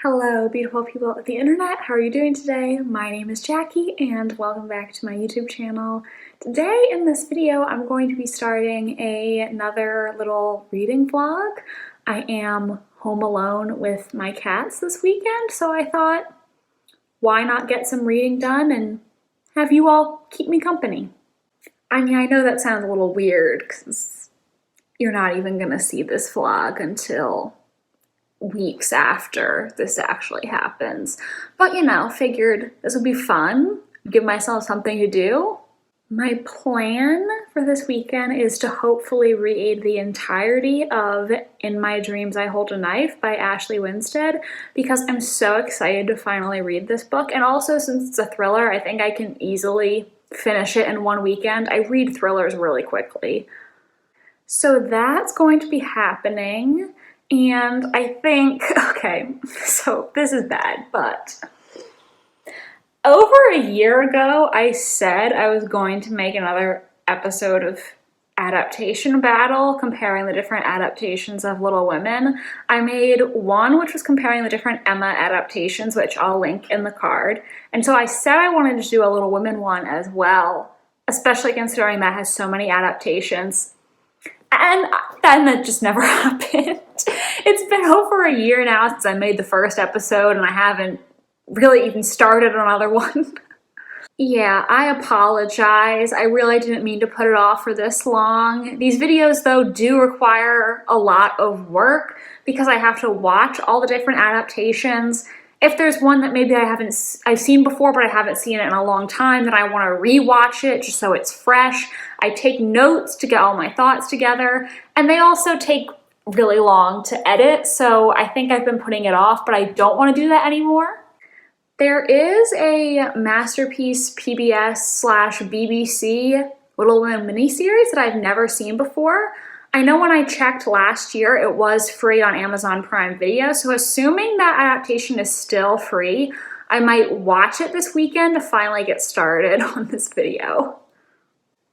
Hello, beautiful people of the internet. How are you doing today? My name is Jackie and welcome back to my YouTube channel. Today in this video, I'm going to be starting another little reading vlog. I am home alone with my cats this weekend, so I thought, why not get some reading done and have you all keep me company? I mean, I know that sounds a little weird because you're not even gonna see this vlog until weeks after this actually happens. But you know, figured this would be fun, give myself something to do. My plan for this weekend is to hopefully read the entirety of In My Dreams I Hold a Knife by Ashley Winstead because I'm so excited to finally read this book. And also, since it's a thriller, I think I can easily finish it in one weekend. I read thrillers really quickly. So that's going to be happening. And I think, okay, so this is bad, but over a year ago, I said I was going to make another episode of Adaptation Battle, comparing the different adaptations of Little Women. I made one which was comparing the different Emma adaptations, which I'll link in the card. And so I said I wanted to do a Little Women one as well, especially considering that has so many adaptations. And then that just never happened. It's been over a year now since I made the first episode and I haven't really even started another one. Yeah, I apologize. I really didn't mean to put it off for this long. These videos, though, do require a lot of work because I have to watch all the different adaptations. If there's one that maybe I've seen before, but I haven't seen it in a long time, then I want to rewatch it just so it's fresh. I take notes to get all my thoughts together, and they also take really long to edit, so I think I've been putting it off, but I don't want to do that anymore. There is a Masterpiece PBS/BBC Little Women miniseries that I've never seen before. I know when I checked last year, it was free on Amazon Prime Video, so assuming that adaptation is still free, I might watch it this weekend to finally get started on this video.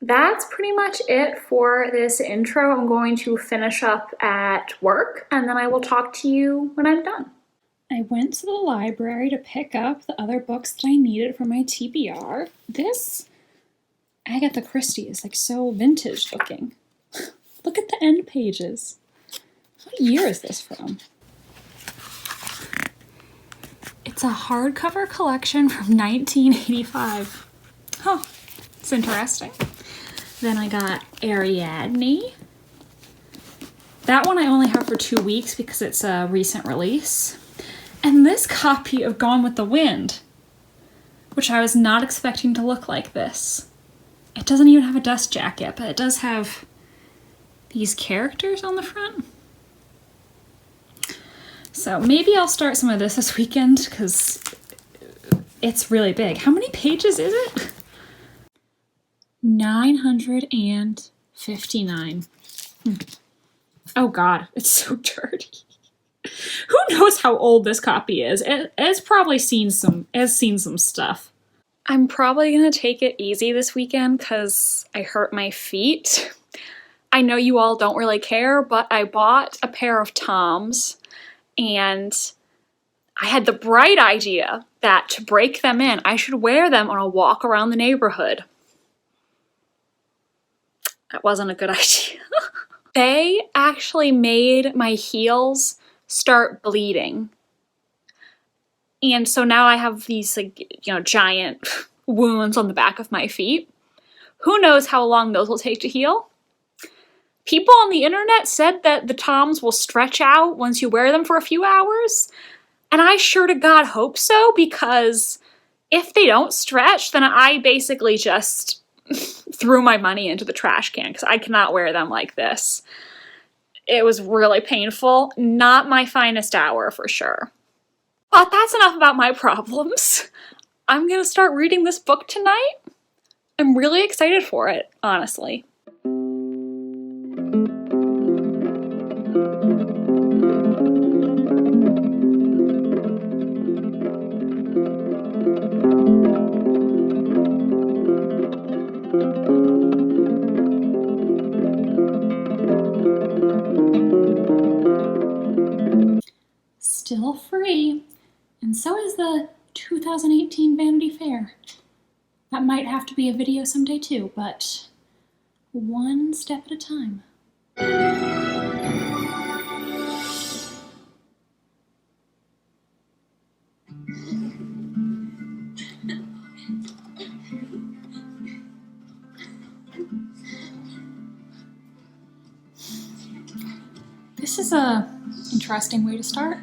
That's pretty much it for this intro. I'm going to finish up at work, and then I will talk to you when I'm done. I went to the library to pick up the other books that I needed for my TBR. This Agatha Christie is like so vintage looking. Look at the end pages. What year is this from? It's a hardcover collection from 1985. Huh, it's interesting. Then I got Ariadne. That one I only have for 2 weeks because it's a recent release. And this copy of Gone with the Wind, which I was not expecting to look like this. It doesn't even have a dust jacket, but it does have these characters on the front. So maybe I'll start some of this weekend because it's really big. How many pages is it? 959. Oh God, it's so dirty. Who knows how old this copy is? It's probably seen some stuff. I'm probably gonna take it easy this weekend because I hurt my feet. I know you all don't really care, but I bought a pair of Toms and I had the bright idea that to break them in, I should wear them on a walk around the neighborhood. That wasn't a good idea. They actually made my heels start bleeding. And so now I have these giant wounds on the back of my feet. Who knows how long those will take to heal? People on the internet said that the Toms will stretch out once you wear them for a few hours. And I sure to God hope so, because if they don't stretch, then I basically just threw my money into the trash can because I cannot wear them like this. It was really painful. Not my finest hour for sure. But that's enough about my problems. I'm gonna start reading this book tonight. I'm really excited for it, honestly. Still free. And so is the 2018 Vanity Fair. That might have to be a video someday too, but one step at a time. This is a interesting way to start.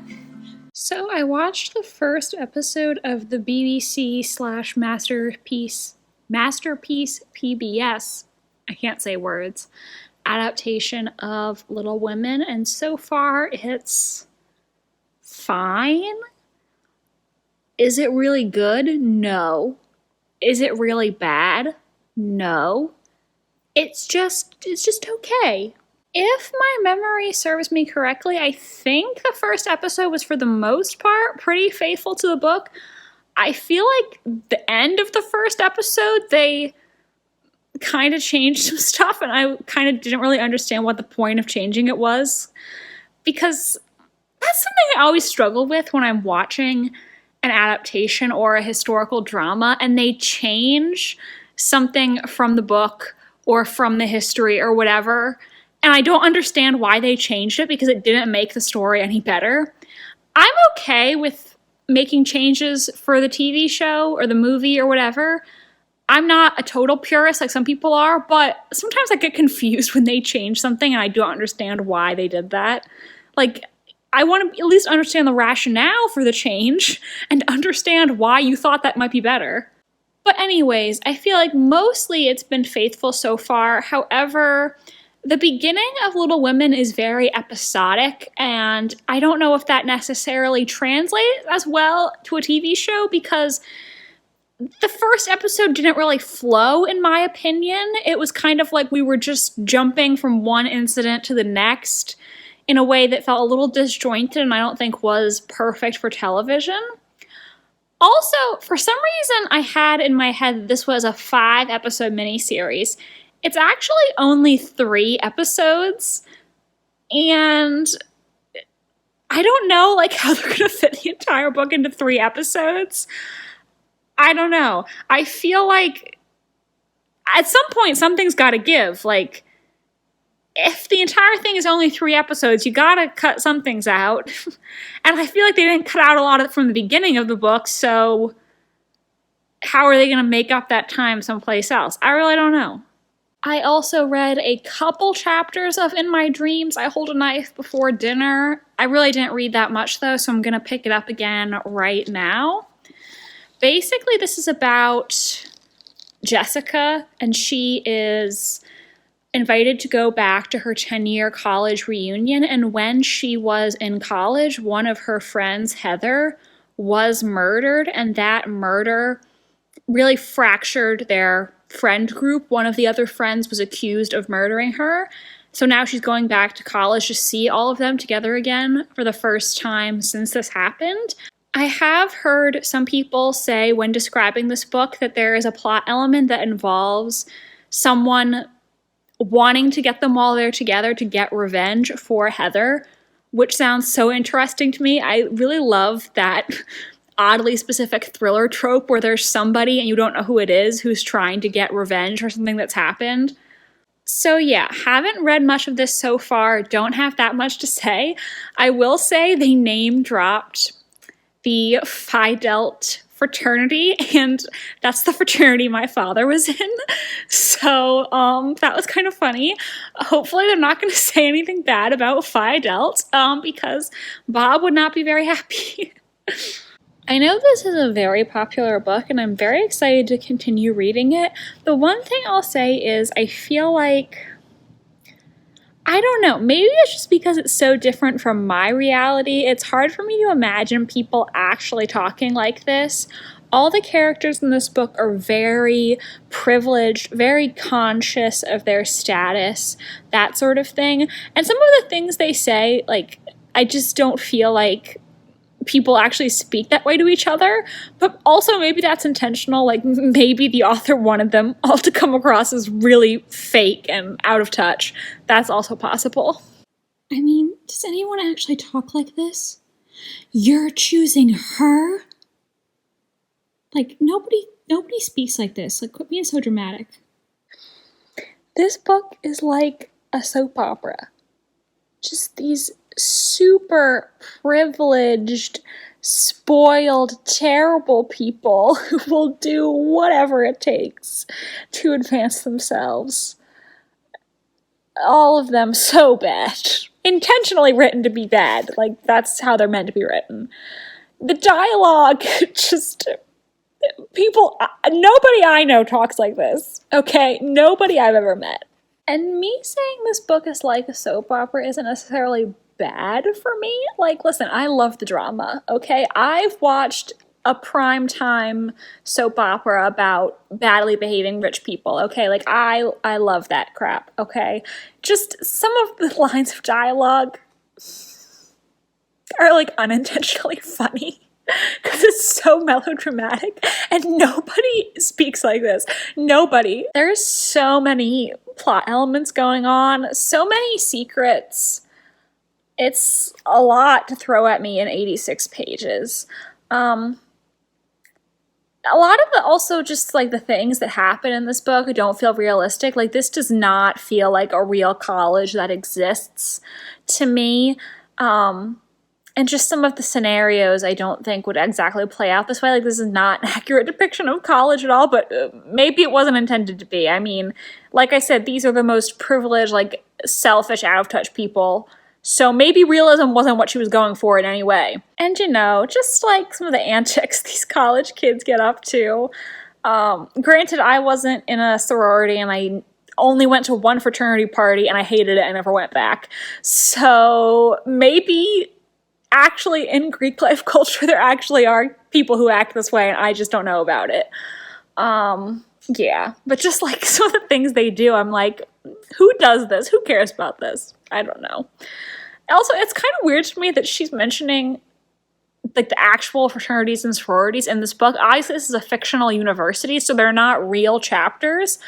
So I watched the first episode of the BBC/Masterpiece PBS, I can't say words, adaptation of Little Women, and so far it's fine. Is it really good? No. Is it really bad? No. It's just okay. If my memory serves me correctly, I think the first episode was for the most part pretty faithful to the book. I feel like the end of the first episode, they kind of changed some stuff, and I kind of didn't really understand what the point of changing it was. Because that's something I always struggle with when I'm watching an adaptation or a historical drama, and they change something from the book or from the history or whatever, and I don't understand why they changed it because it didn't make the story any better. I'm okay with making changes for the TV show or the movie or whatever. I'm not a total purist like some people are, but sometimes I get confused when they change something and I don't understand why they did that. Like, I want to at least understand the rationale for the change and understand why you thought that might be better. But anyways, I feel like mostly it's been faithful so far. However, the beginning of Little Women is very episodic, and I don't know if that necessarily translates as well to a TV show because the first episode didn't really flow, in my opinion. It was kind of like we were just jumping from one incident to the next in a way that felt a little disjointed and I don't think was perfect for television. Also, for some reason, I had in my head that this was a 5-episode miniseries. It's actually only 3 episodes, and I don't know how they're gonna fit the entire book into 3 episodes. I don't know. I feel like at some point something's gotta give. If the entire thing is only 3 episodes, you gotta cut some things out. And I feel like they didn't cut out a lot of it from the beginning of the book, so how are they gonna make up that time someplace else? I really don't know. I also read a couple chapters of In My Dreams, I Hold a Knife Before Dinner. I really didn't read that much though, so I'm gonna pick it up again right now. Basically, this is about Jessica, and she is invited to go back to her 10-year college reunion, and when she was in college, one of her friends, Heather, was murdered, and that murder really fractured their friend group. One of the other friends was accused of murdering her, so now she's going back to college to see all of them together again for the first time since this happened. I have heard some people say when describing this book that there is a plot element that involves someone wanting to get them all there together to get revenge for Heather, which sounds so interesting to me. I really love that oddly specific thriller trope where there's somebody and you don't know who it is who's trying to get revenge for something that's happened. So yeah, haven't read much of this so far, don't have that much to say. I will say they name dropped the Phi Delta fraternity, and that's the fraternity my father was in. So that was kind of funny. Hopefully they're not going to say anything bad about Phi Delta because Bob would not be very happy. I know this is a very popular book and I'm very excited to continue reading it. The one thing I'll say is I feel like, I don't know, maybe it's just because it's so different from my reality. It's hard for me to imagine people actually talking like this. All the characters in this book are very privileged, very conscious of their status, that sort of thing. And some of the things they say, I just don't feel like people actually speak that way to each other, but also maybe that's intentional. Maybe the author wanted them all to come across as really fake and out of touch. That's also possible. I mean, does anyone actually talk like this? You're choosing her? Like, nobody speaks like this. Like, quit being so dramatic. This book is like a soap opera. Just these super privileged, spoiled, terrible people who will do whatever it takes to advance themselves. All of them so bad. Intentionally written to be bad. Like, that's how they're meant to be written. The dialogue, just... nobody I know talks like this, okay? Nobody I've ever met. And me saying this book is like a soap opera isn't necessarily bad for me. Like, listen, I love the drama, okay? I've watched a primetime soap opera about badly behaving rich people, okay? Like, I love that crap, okay? Just some of the lines of dialogue are, like, unintentionally funny. Because it's so melodramatic and nobody speaks like this. Nobody. There's so many plot elements going on, so many secrets. It's a lot to throw at me in 86 pages. A lot of the also just like the things that happen in this book don't feel realistic. Like, this does not feel like a real college that exists to me. And just some of the scenarios I don't think would exactly play out this way. Like, this is not an accurate depiction of college at all, but maybe it wasn't intended to be. I mean, like I said, these are the most privileged, like, selfish, out-of-touch people. So maybe realism wasn't what she was going for in any way. And, you know, just, like, some of the antics these college kids get up to. Granted, I wasn't in a sorority, and I only went to one fraternity party, and I hated it and never went back. So maybe... actually in Greek life culture there actually are people who act this way and I just don't know about it. Yeah, but just like some of the things they do, I'm like, who does this? Who cares about this? I don't know. Also, it's kind of weird to me that she's mentioning like the actual fraternities and sororities in this book. Obviously, this is a fictional university, so they're not real chapters.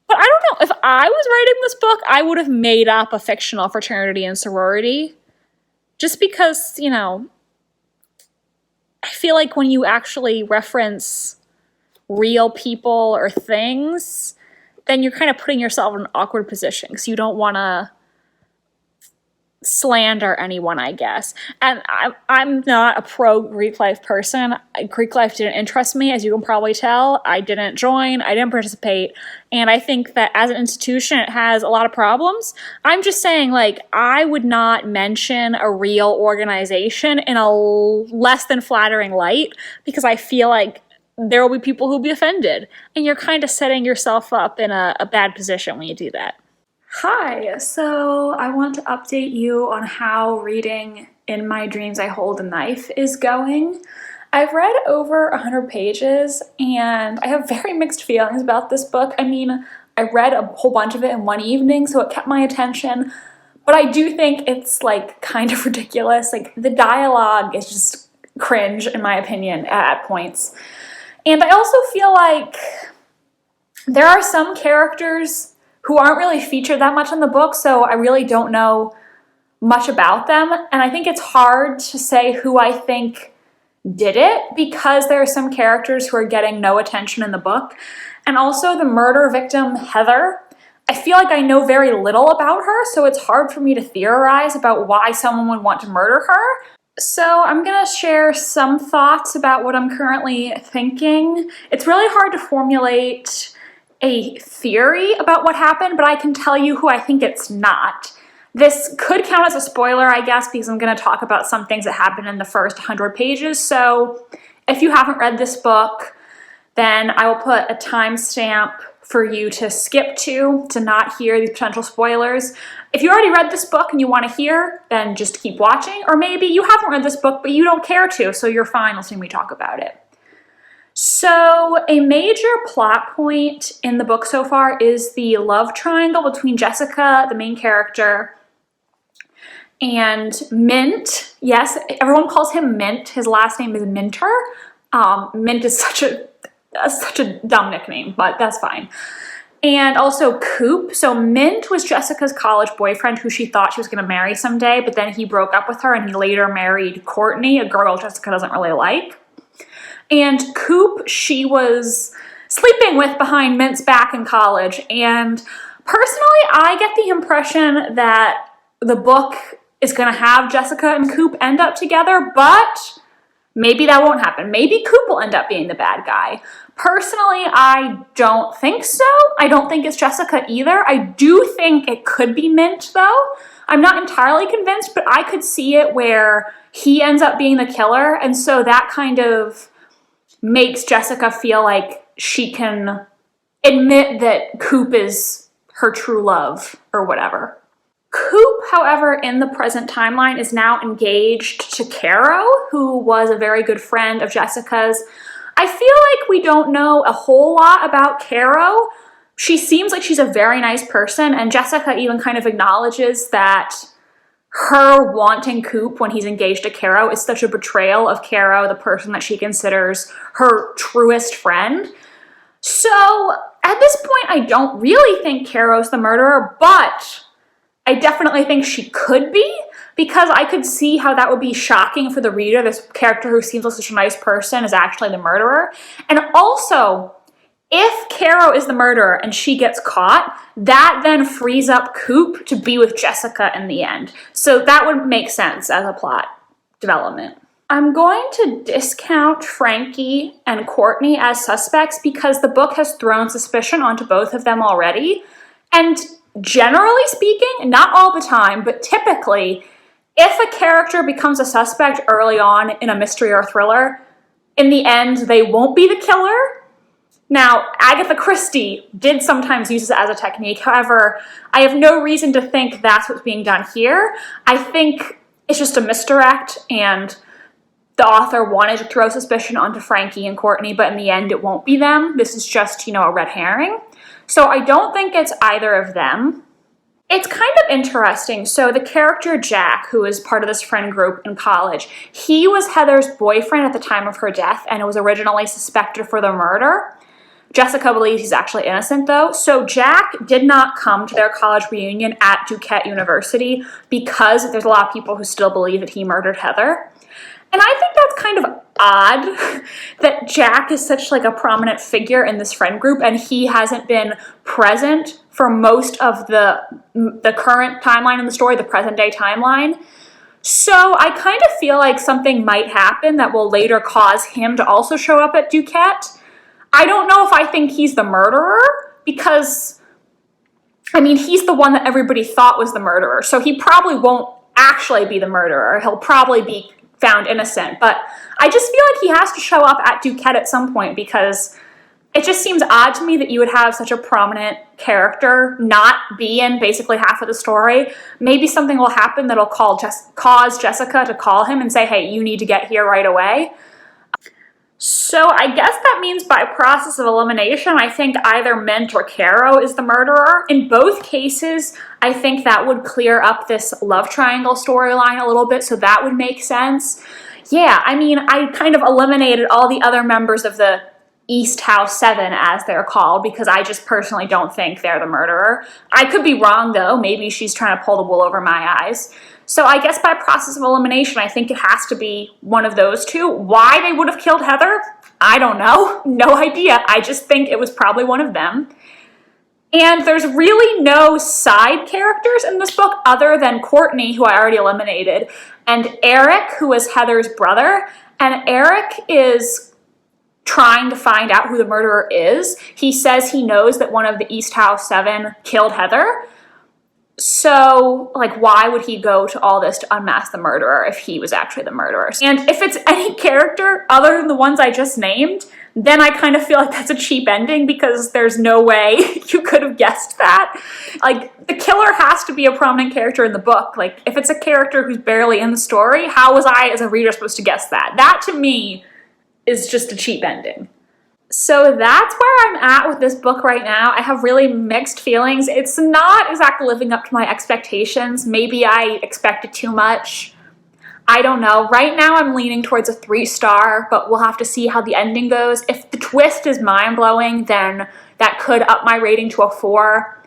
But I don't know, if I was writing this book, I would have made up a fictional fraternity and sorority. Just because, you know, I feel like when you actually reference real people or things, then you're kind of putting yourself in an awkward position because you don't want to slander anyone, I guess. And I'm not a pro-Greek life person. Greek life didn't interest me, as you can probably tell. I didn't join, I didn't participate, and I think that as an institution it has a lot of problems. I'm just saying, like, I would not mention a real organization in a less than flattering light because I feel like there will be people who will be offended, and you're kind of setting yourself up in a bad position when you do that. Hi, so I want to update you on how reading In My Dreams I Hold a Knife is going. I've read over 100 pages and I have very mixed feelings about this book. I mean, I read a whole bunch of it in one evening, so it kept my attention, but I do think it's like kind of ridiculous. Like, the dialogue is just cringe in my opinion at points. And I also feel like there are some characters who aren't really featured that much in the book, so I really don't know much about them. And I think it's hard to say who I think did it because there are some characters who are getting no attention in the book. And also the murder victim, Heather, I feel like I know very little about her, so it's hard for me to theorize about why someone would want to murder her. So I'm gonna share some thoughts about what I'm currently thinking. It's really hard to formulate a theory about what happened, but I can tell you who I think it's not. This could count as a spoiler, I guess, because I'm going to talk about some things that happened in the first 100 pages. So if you haven't read this book, then I will put a timestamp for you to skip to not hear these potential spoilers. If you already read this book and you want to hear, then just keep watching. Or maybe you haven't read this book, but you don't care to, so you're fine listening to me talk about it. So a major plot point in the book so far is the love triangle between Jessica, the main character, and Mint. Yes, everyone calls him Mint. His last name is Minter. Mint is such a dumb nickname, but that's fine. And also Coop. So Mint was Jessica's college boyfriend who she thought she was going to marry someday, but then he broke up with her and he later married Courtney, a girl Jessica doesn't really like. And Coop, she was sleeping with behind Mint's back in college. And personally, I get the impression that the book is going to have Jessica and Coop end up together, but maybe that won't happen. Maybe Coop will end up being the bad guy. Personally, I don't think so. I don't think it's Jessica either. I do think it could be Mint, though. I'm not entirely convinced, but I could see it where he ends up being the killer, and so that kind of makes Jessica feel like she can admit that Coop is her true love or whatever. Coop, however, in the present timeline is now engaged to Caro, who was a very good friend of Jessica's. I feel like we don't know a whole lot about Caro. She seems like she's a very nice person, and Jessica even kind of acknowledges that her wanting Coop when he's engaged to Caro is such a betrayal of Caro, the person that she considers her truest friend. So at this point, I don't really think Caro's the murderer, but I definitely think she could be, because I could see how that would be shocking for the reader. This character who seems like such a nice person is actually the murderer. And also, if Caro is the murderer and she gets caught, that then frees up Coop to be with Jessica in the end. So that would make sense as a plot development. I'm going to discount Frankie and Courtney as suspects because the book has thrown suspicion onto both of them already. And generally speaking, not all the time, but typically, if a character becomes a suspect early on in a mystery or thriller, in the end, they won't be the killer. Now, Agatha Christie did sometimes use this as a technique. However, I have no reason to think that's what's being done here. I think it's just a misdirect, and the author wanted to throw suspicion onto Frankie and Courtney, but in the end, it won't be them. This is just, a red herring. So I don't think it's either of them. It's kind of interesting. So the character Jack, who is part of this friend group in college, he was Heather's boyfriend at the time of her death and was originally suspected for the murder. Jessica believes he's actually innocent, though. So Jack did not come to their college reunion at Duquesne University because there's a lot of people who still believe that he murdered Heather. And I think that's kind of odd that Jack is such like a prominent figure in this friend group and he hasn't been present for most of the current timeline in the story, the present day timeline. So I kind of feel like something might happen that will later cause him to also show up at Duquesne. I don't know if I think he's the murderer because, he's the one that everybody thought was the murderer. So he probably won't actually be the murderer. He'll probably be found innocent. But I just feel like he has to show up at Duquesne at some point because it just seems odd to me that you would have such a prominent character not be in basically half of the story. Maybe something will happen that'll cause Jessica to call him and say, hey, you need to get here right away. So I guess that means by process of elimination, I think either Mint or Caro is the murderer. In both cases, I think that would clear up this love triangle storyline a little bit, so that would make sense. Yeah, I kind of eliminated all the other members of the East House 7, as they're called, because I just personally don't think they're the murderer. I could be wrong, though. Maybe she's trying to pull the wool over my eyes. So I guess by process of elimination, I think it has to be one of those two. Why they would have killed Heather? I don't know. No idea. I just think it was probably one of them. And there's really no side characters in this book other than Courtney, who I already eliminated, and Eric, who is Heather's brother. And Eric is trying to find out who the murderer is. He says he knows that one of the East House 7 killed Heather. So, why would he go to all this to unmask the murderer if he was actually the murderer? And if it's any character other than the ones I just named, then I kind of feel like that's a cheap ending because there's no way you could have guessed that. The killer has to be a prominent character in the book. If it's a character who's barely in the story, how was I as a reader supposed to guess that? That, to me, is just a cheap ending. So that's where I'm at with this book right now. I have really mixed feelings. It's not exactly living up to my expectations. Maybe I expected too much. I don't know. Right now I'm leaning towards a 3-star, but we'll have to see how the ending goes. If the twist is mind-blowing, then that could up my rating to a 4.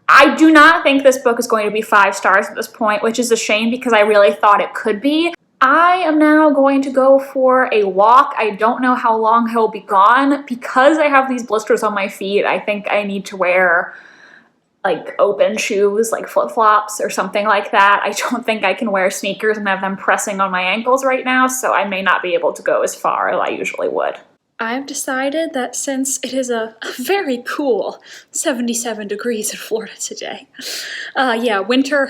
I do not think this book is going to be 5 stars at this point, which is a shame because I really thought it could be. I am now going to go for a walk. I don't know how long he'll be gone. Because I have these blisters on my feet, I think I need to wear like open shoes, like flip-flops or something like that. I don't think I can wear sneakers and have them pressing on my ankles right now, so I may not be able to go as far as I usually would. I've decided that since it is a very cool 77 degrees in Florida today, yeah, winter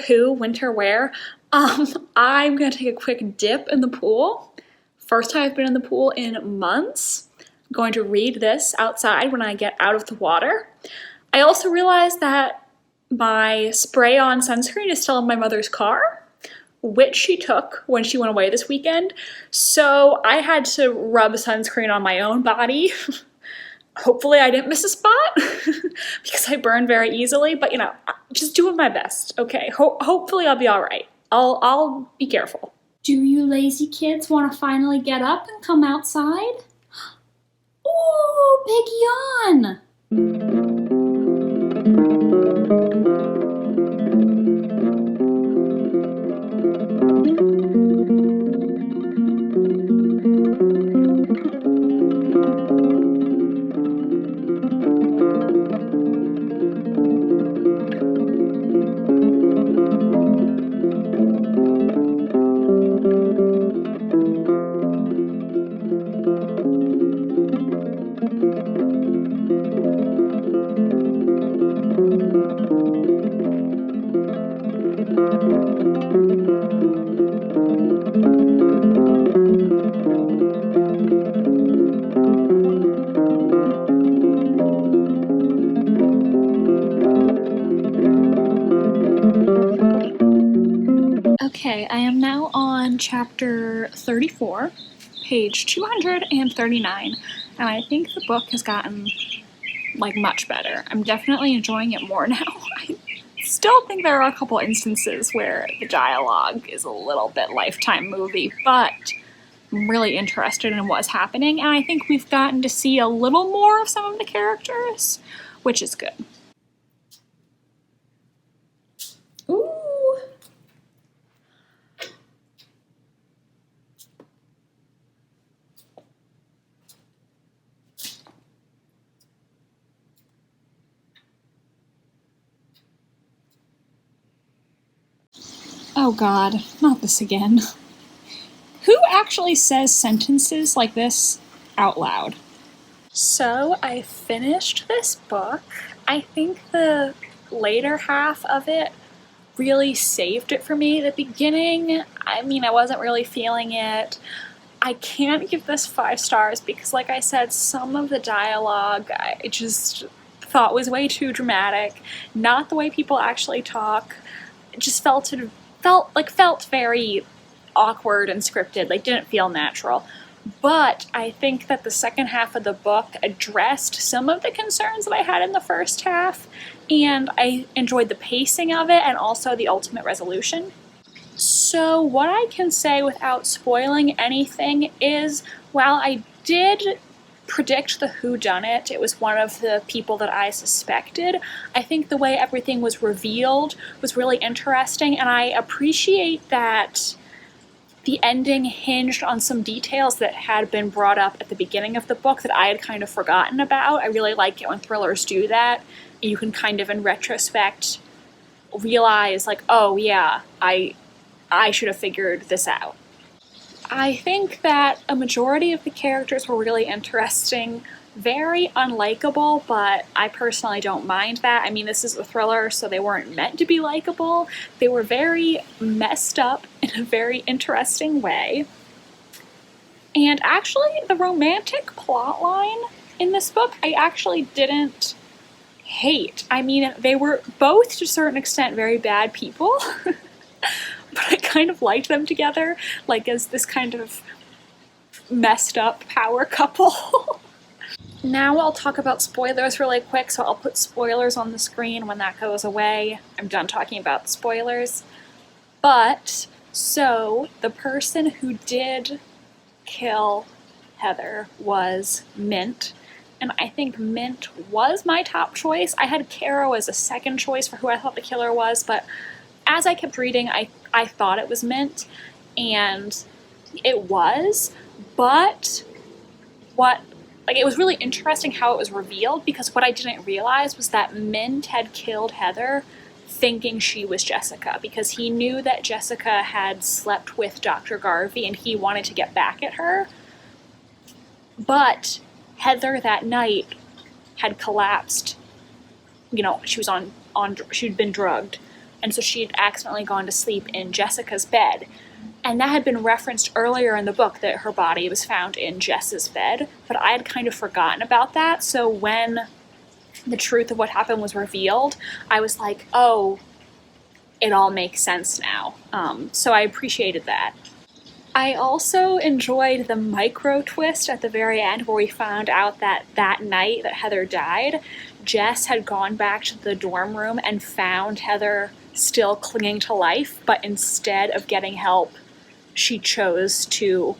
wear, I'm gonna take a quick dip in the pool. First time I've been in the pool in months. I'm going to read this outside when I get out of the water. I also realized that my spray-on sunscreen is still in my mother's car, which she took when she went away this weekend. So I had to rub sunscreen on my own body. Hopefully I didn't miss a spot because I burn very easily, but you know, just doing my best. Okay, hopefully I'll be all right. I'll be careful. Do you lazy kids want to finally get up and come outside? Ooh, big yawn! Okay, I am now on chapter 34, page 239, and I think the book has gotten, like, much better. I'm definitely enjoying it more now. I still think there are a couple instances where the dialogue is a little bit Lifetime movie, but I'm really interested in what's happening, and I think we've gotten to see a little more of some of the characters, which is good. Ooh! Oh God, not this again. Who actually says sentences like this out loud? So I finished this book. I think the later half of it really saved it for me. The beginning, I mean, I wasn't really feeling it. I can't give this 5 stars because, like I said, some of the dialogue I just thought was way too dramatic. Not the way people actually talk. It just felt very awkward and scripted. Like, didn't feel natural. But I think that the second half of the book addressed some of the concerns that I had in the first half, and I enjoyed the pacing of it and also the ultimate resolution. So what I can say without spoiling anything is, while I did predict the whodunit, it was one of the people that I suspected, I think the way everything was revealed was really interesting, and I appreciate that the ending hinged on some details that had been brought up at the beginning of the book that I had kind of forgotten about. I really like it when thrillers do that. You can kind of, in retrospect, realize, like, oh yeah, I should have figured this out. I think that a majority of the characters were really interesting, very unlikable, but I personally don't mind that. I mean, this is a thriller, so they weren't meant to be likable. They were very messed up in a very interesting way. And actually, the romantic plotline in this book, I actually didn't hate. I mean, they were both, to a certain extent, very bad people. But I kind of liked them together, like as this kind of messed up power couple. Now I'll talk about spoilers really quick, so I'll put spoilers on the screen when that goes away. I'm done talking about the spoilers. But, so, the person who did kill Heather was Mint, and I think Mint was my top choice. I had Caro as a second choice for who I thought the killer was, but as I kept reading, I thought it was Mint, and it was, but it was really interesting how it was revealed, because what I didn't realize was that Mint had killed Heather thinking she was Jessica, because he knew that Jessica had slept with Dr. Garvey and he wanted to get back at her. But Heather that night had collapsed. She was she'd been drugged, and so she had accidentally gone to sleep in Jessica's bed. And that had been referenced earlier in the book, that her body was found in Jess's bed, but I had kind of forgotten about that. So when the truth of what happened was revealed, I was like, oh, it all makes sense now. So I appreciated that. I also enjoyed the micro twist at the very end, where we found out that night that Heather died, Jess had gone back to the dorm room and found Heather still clinging to life, but instead of getting help, she chose to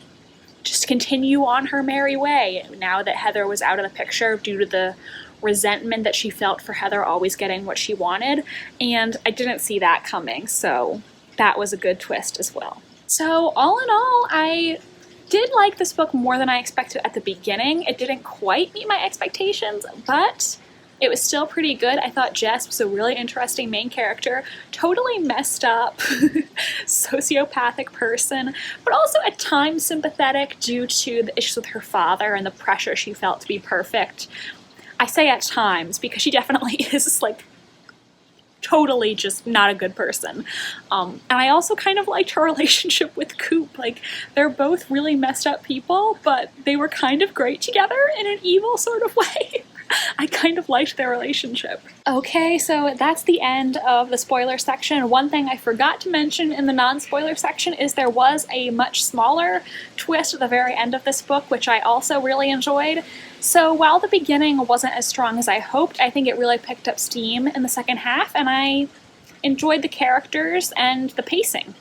just continue on her merry way now that Heather was out of the picture, due to the resentment that she felt for Heather always getting what she wanted. And I didn't see that coming, so that was a good twist as well. So all in all, I did like this book more than I expected at the beginning. It didn't quite meet my expectations, but it was still pretty good. I thought Jess was a really interesting main character, totally messed up, sociopathic person, but also at times sympathetic due to the issues with her father and the pressure she felt to be perfect. I say at times because she definitely is totally just not a good person. And I also kind of liked her relationship with Coop. They're both really messed up people, but they were kind of great together in an evil sort of way. I kind of liked their relationship. Okay, so that's the end of the spoiler section. One thing I forgot to mention in the non-spoiler section is there was a much smaller twist at the very end of this book, which I also really enjoyed. So while the beginning wasn't as strong as I hoped, I think it really picked up steam in the second half, and I enjoyed the characters and the pacing.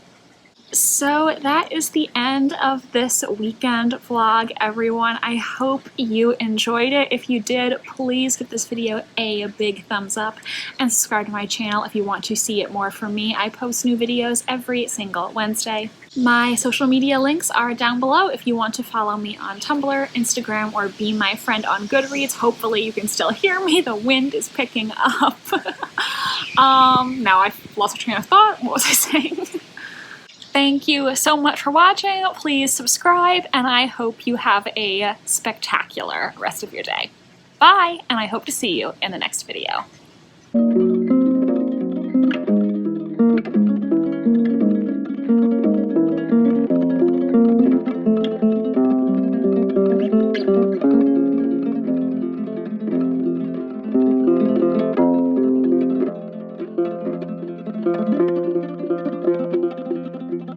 So that is the end of this weekend vlog, everyone. I hope you enjoyed it. If you did, please give this video a big thumbs up and subscribe to my channel if you want to see it more from me. I post new videos every single Wednesday. My social media links are down below if you want to follow me on Tumblr, Instagram, or be my friend on Goodreads. Hopefully you can still hear me. The wind is picking up. Now I've lost my train of thought. What was I saying? Thank you so much for watching. Please subscribe, and I hope you have a spectacular rest of your day. Bye, and I hope to see you in the next video.